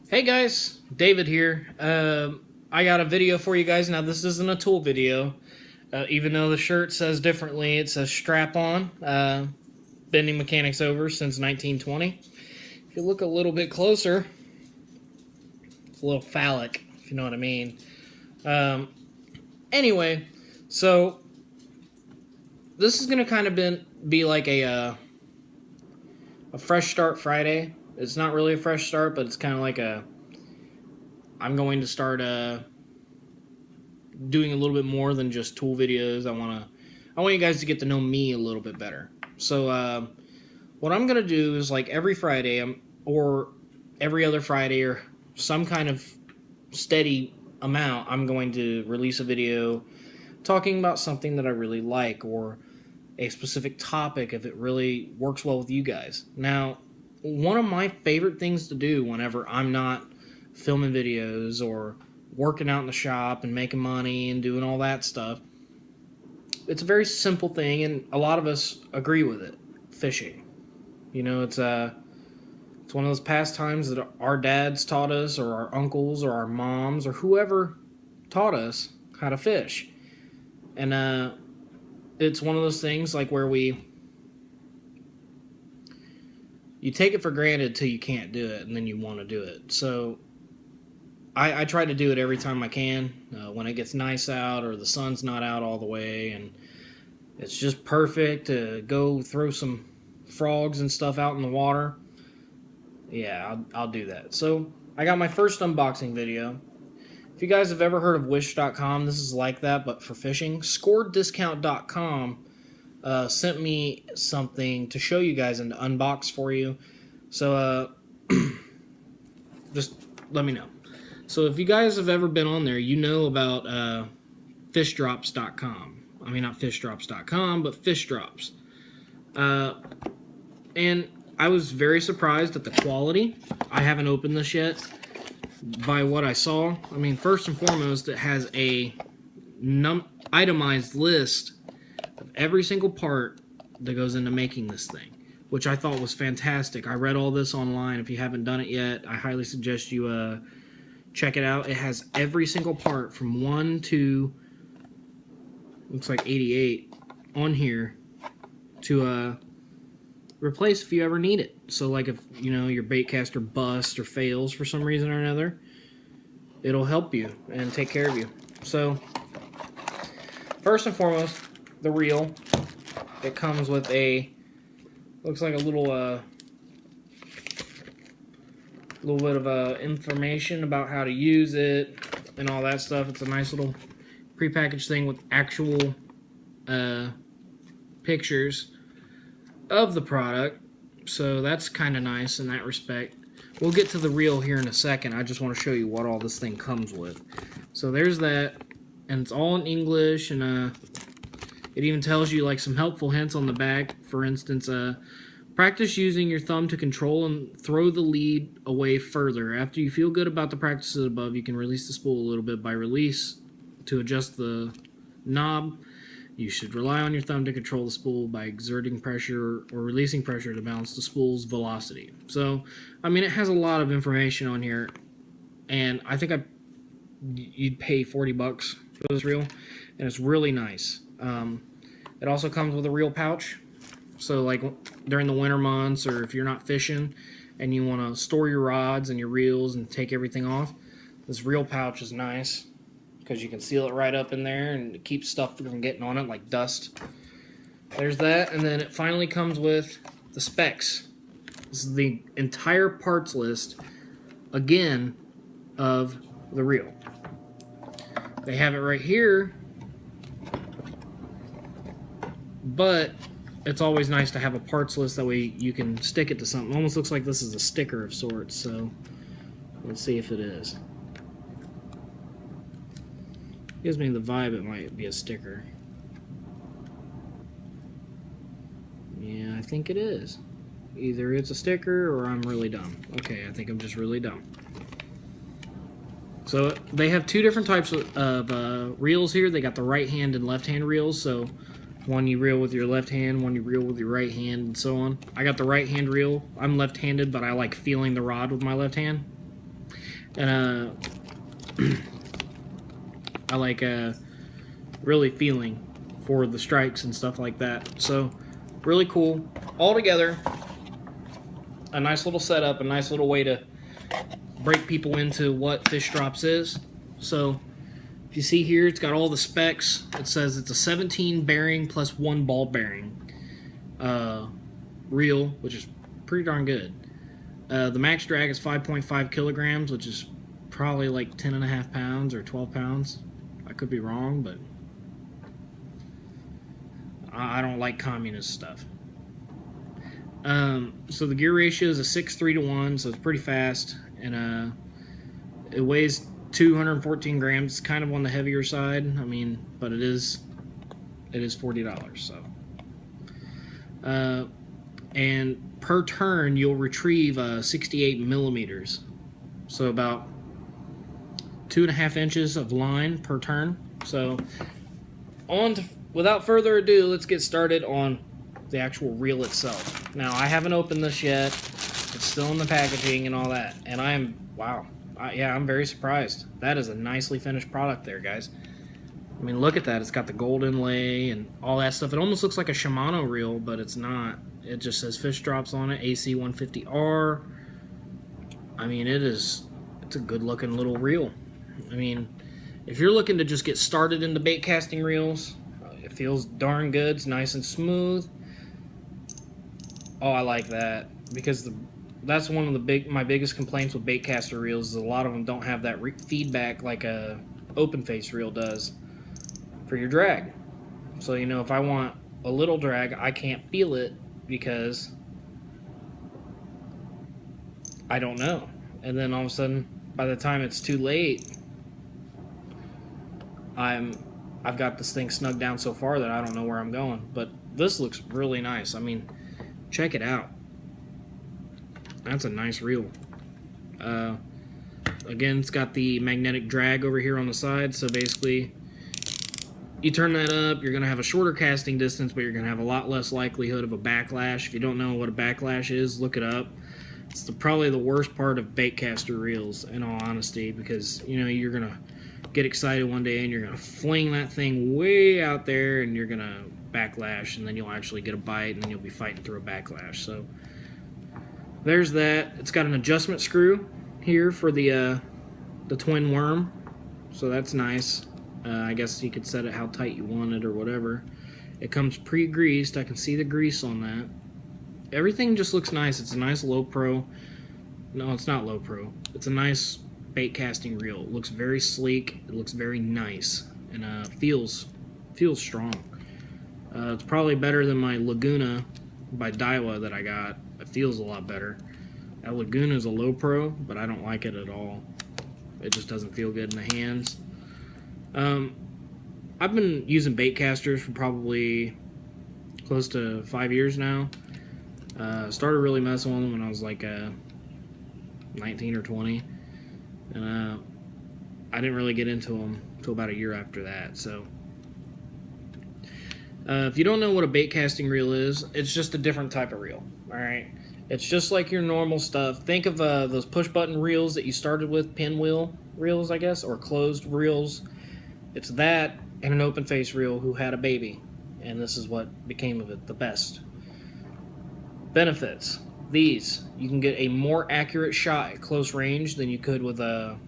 Hey guys, David here. I got a video for you guys. Now this isn't a tool video. Even though the shirt says differently, it says strap on. Bending mechanics over since 1920. If you look a little bit closer, it's a little phallic, if you know what I mean. Anyway, so this is going to kind of be like a fresh start Friday. It's not really a fresh start, but it's kind of like I'm going to start doing a little bit more than just tool videos. I want you guys to get to know me a little bit better. So what I'm going to do is, like, every Friday or every other Friday or some kind of steady amount, I'm going to release a video talking about something that I really like or a specific topic if it really works well with you guys. Now, one of my favorite things to do whenever I'm not filming videos or working out in the shop and making money and doing all that stuff, it's a very simple thing, and a lot of us agree with it: fishing. You know, it's one of those pastimes that our dads taught us, or our uncles, or our moms, or whoever taught us how to fish. And it's one of those things like where you take it for granted till you can't do it, and then you want to do it. So I try to do it every time I can, when it gets nice out or the sun's not out all the way and it's just perfect to go throw some frogs and stuff out in the water. Yeah, I'll do that. So I got my first unboxing video. If you guys have ever heard of wish.com, this is like that, but for fishing. Scorediscount.com sent me something to show you guys and to unbox for you. So just let me know. So if you guys have ever been on there, you know about fishdrops.com. I mean, not fishdrops.com, but fish drops. And I was very surprised at the quality. I haven't opened this yet. By what I saw, I mean, first and foremost, it has a itemized list of every single part that goes into making this thing, which I thought was fantastic. I read all this online. If you haven't done it yet, I highly suggest you check it out. It has every single part from 1 to, looks like 88 on here to replace if you ever need it. So, like, if you know your bait caster busts or fails for some reason or another, it'll help you and take care of you. So first and foremost, the reel. It comes with looks like a little bit of information about how to use it and all that stuff. It's a nice little prepackaged thing with actual pictures of the product, so that's kind of nice in that respect. We'll get to the reel here in a second. I just want to show you what all this thing comes with. So there's that, and it's all in English, and it even tells you like some helpful hints on the back. For instance, practice using your thumb to control and throw the lead away further. After you feel good about the practices above, you can release the spool a little bit by release to adjust the knob. You should rely on your thumb to control the spool by exerting pressure or releasing pressure to balance the spool's velocity. So, I mean, it has a lot of information on here, and I think you'd pay $40 for this reel, and it's really nice. It also comes with a reel pouch, so like during the winter months, or if you're not fishing and you want to store your rods and your reels and take everything off, this reel pouch is nice, because you can seal it right up in there and it keeps stuff from getting on it, like dust. There's that, and then it finally comes with the specs. This is the entire parts list, again, of the reel. They have it right here, but it's always nice to have a parts list, that way you can stick it to something. It almost looks like this is a sticker of sorts, so let's see if it is. Gives me the vibe it might be a sticker. Yeah, I think it is. Either it's a sticker or I'm really dumb. Okay, I think I'm just really dumb. So they have two different types of reels here. They got the right hand and left hand reels. So one you reel with your left hand, one you reel with your right hand, and so on. I got the right hand reel. I'm left-handed, but I like feeling the rod with my left hand. And I like really feeling for the strikes and stuff like that. So really cool. Altogether, a nice little setup, a nice little way to break people into what fish drops is. So if you see here, it's got all the specs. It says it's a 17 bearing plus 1 ball bearing reel, which is pretty darn good. The max drag is 5.5 kilograms, which is probably like 10.5 pounds or 12 pounds. I could be wrong, but I don't like communist stuff. So the gear ratio is a 6:3 to 1, so it's pretty fast, and it weighs 214 grams. It's kind of on the heavier side. I mean, but it is $40. So, and per turn you'll retrieve 68 millimeters, so about 2.5 inches of line per turn. So, without further ado, let's get started on the actual reel itself. Now, I haven't opened this yet. It's still in the packaging and all that, and yeah, I'm very surprised. That is a nicely finished product there, guys. I mean, look at that. It's got the gold inlay and all that stuff. It almost looks like a Shimano reel, but it's not. It just says fish drops on it, AC 150R. I mean, it's a good looking little reel. I mean, if you're looking to just get started into bait casting reels, it feels darn good. It's nice and smooth. Oh, I like that, because that's one of my biggest complaints with bait caster reels is a lot of them don't have that feedback like a open face reel does for your drag. So, you know, if I want a little drag, I can't feel it because I don't know. And then all of a sudden, by the time it's too late, I've got this thing snugged down so far that I don't know where I'm going. But this looks really nice. I mean, check it out. That's a nice reel. Again, it's got the magnetic drag over here on the side, so basically you turn that up, you're going to have a shorter casting distance, but you're going to have a lot less likelihood of a backlash. If you don't know what a backlash is, look it up. It's probably the worst part of bait caster reels, in all honesty, because, you know, you're going to get excited one day and you're going to fling that thing way out there and you're going to backlash, and then you'll actually get a bite, and then you'll be fighting through a backlash. So there's that. It's got an adjustment screw here for the twin worm, so that's nice. I guess you could set it how tight you want it or whatever. It comes pre-greased. I can see the grease on that. Everything just looks nice. It's a nice low pro. No, it's not low pro. It's a nice bait casting reel. It looks very sleek. It looks very nice, and feels strong. It's probably better than my Laguna by Daiwa that I got. It feels a lot better. That Laguna is a low pro, but I don't like it at all. It just doesn't feel good in the hands. I've been using bait casters for probably close to 5 years now. Started really messing with them when I was like 19 or 20, and I didn't really get into them until about a year after that. So if you don't know what a bait casting reel is, it's just a different type of reel. All right, it's just like your normal stuff. Think of those push button reels that you started with, pinwheel reels, I guess, or closed reels. It's that and an open face reel who had a baby, and this is what became of it, the best. Benefits: these, you can get a more accurate shot at close range than you could with a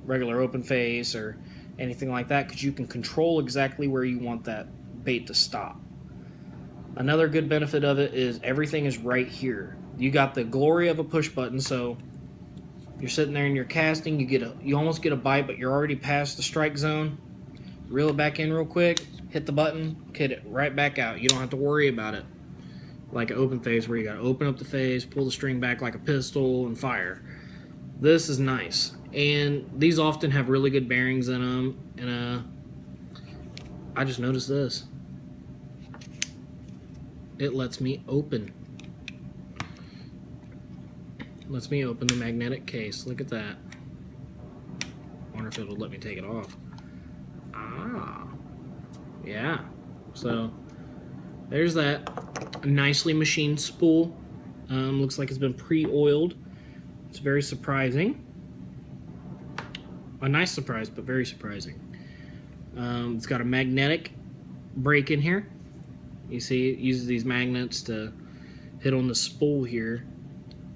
regular open face or anything like that, because you can control exactly where you want that bait to stop. Another good benefit of it is everything is right here. You got the glory of a push button, so you're sitting there and you're casting, you almost get a bite, but you're already past the strike zone. Reel it back in real quick, hit the button, hit it right back out. You don't have to worry about it like an open face where you got to open up the face, pull the string back like a pistol, and fire. This is nice, and these often have really good bearings in them. And I just noticed this. It lets me open. Lets me open the magnetic case. Look at that. Wonder if it'll let me take it off. Ah, yeah. So there's that. A nicely machined spool. Looks like it's been pre-oiled. It's very surprising. a nice surprise, but very surprising. It's got a magnetic brake in here. You see, it uses these magnets to hit on the spool here,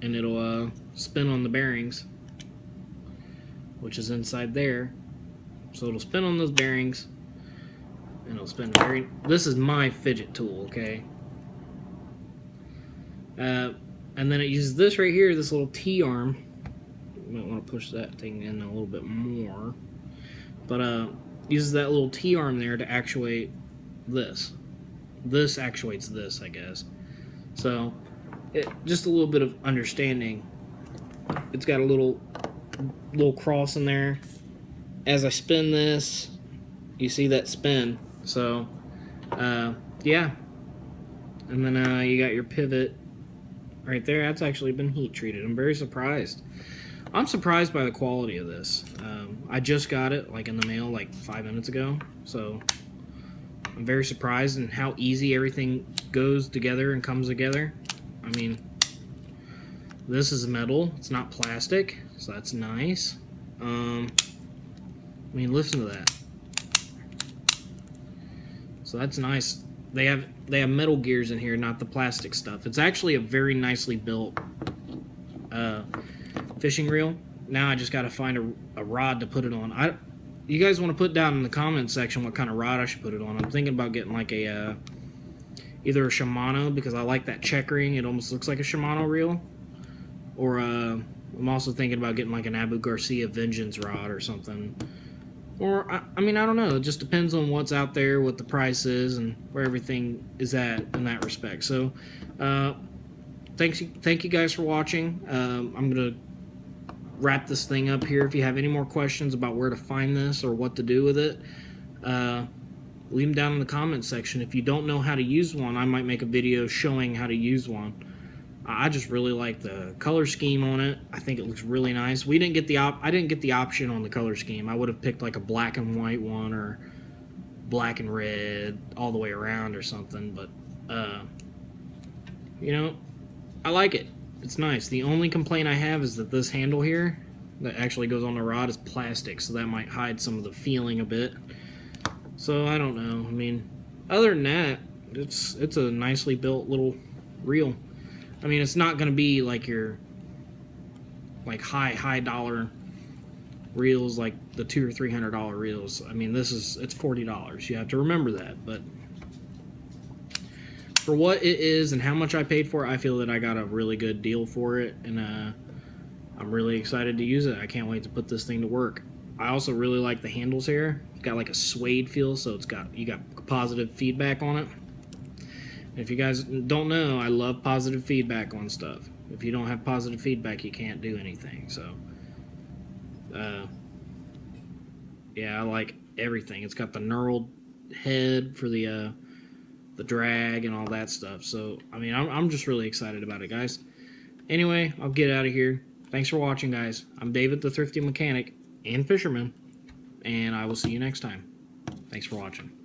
and it'll spin on the bearings, which is inside there. So it'll spin on those bearings, and it'll spin This is my fidget tool, okay? And then it uses this right here, this little T-arm. You might want to push that thing in a little bit more. But uses that little T-arm there to actuate this. This actuates this, I guess. So, just a little bit of understanding. It's got a little cross in there. As I spin this, you see that spin. So, yeah. And then you got your pivot right there. That's actually been heat treated. I'm very surprised. I'm surprised by the quality of this. I just got it like in the mail like 5 minutes ago. So, I'm very surprised in how easy everything goes together and comes together. I mean, this is metal. It's not plastic, so that's nice. I mean, listen to that. So that's nice. They have metal gears in here, not the plastic stuff. It's actually a very nicely built fishing reel. Now I just got to find a rod to put it on. You guys want to put down in the comment section what kind of rod I should put it on. I'm thinking about getting like a either a Shimano, because I like that checkering. It almost looks like a Shimano reel. Or I'm also thinking about getting like an Abu Garcia Vengeance rod or something. Or, I mean, I don't know. It just depends on what's out there, what the price is, and where everything is at in that respect. So, thank you guys for watching. I'm going to wrap this thing up here. If you have any more questions about where to find this or what to do with it, leave them down in the comment section. If you don't know how to use one, I might make a video showing how to use one. I just really like the color scheme on it. I think it looks really nice. I didn't get the option on the color scheme. I would have picked like a black and white one or black and red all the way around or something, but you know, I like it. It's nice. The only complaint I have is that this handle here that actually goes on the rod is plastic, so that might hide some of the feeling a bit. So I don't know. I mean, other than that, it's a nicely built little reel. I mean, it's not going to be like your like high dollar reels, like the $200 or $300 reels. I mean, it's $40. You have to remember that. But for what it is and how much I paid for it, I feel that I got a really good deal for it, and I'm really excited to use it. I can't wait to put this thing to work. I also really like the handles here. It's got like a suede feel, so you got positive feedback on it. If you guys don't know, I love positive feedback on stuff. If you don't have positive feedback, you can't do anything. So, yeah, I like everything. It's got the knurled head for the drag and all that stuff. So, I mean, I'm just really excited about it, guys. Anyway, I'll get out of here. Thanks for watching, guys. I'm David, the Thrifty Mechanic and Fisherman, and I will see you next time. Thanks for watching.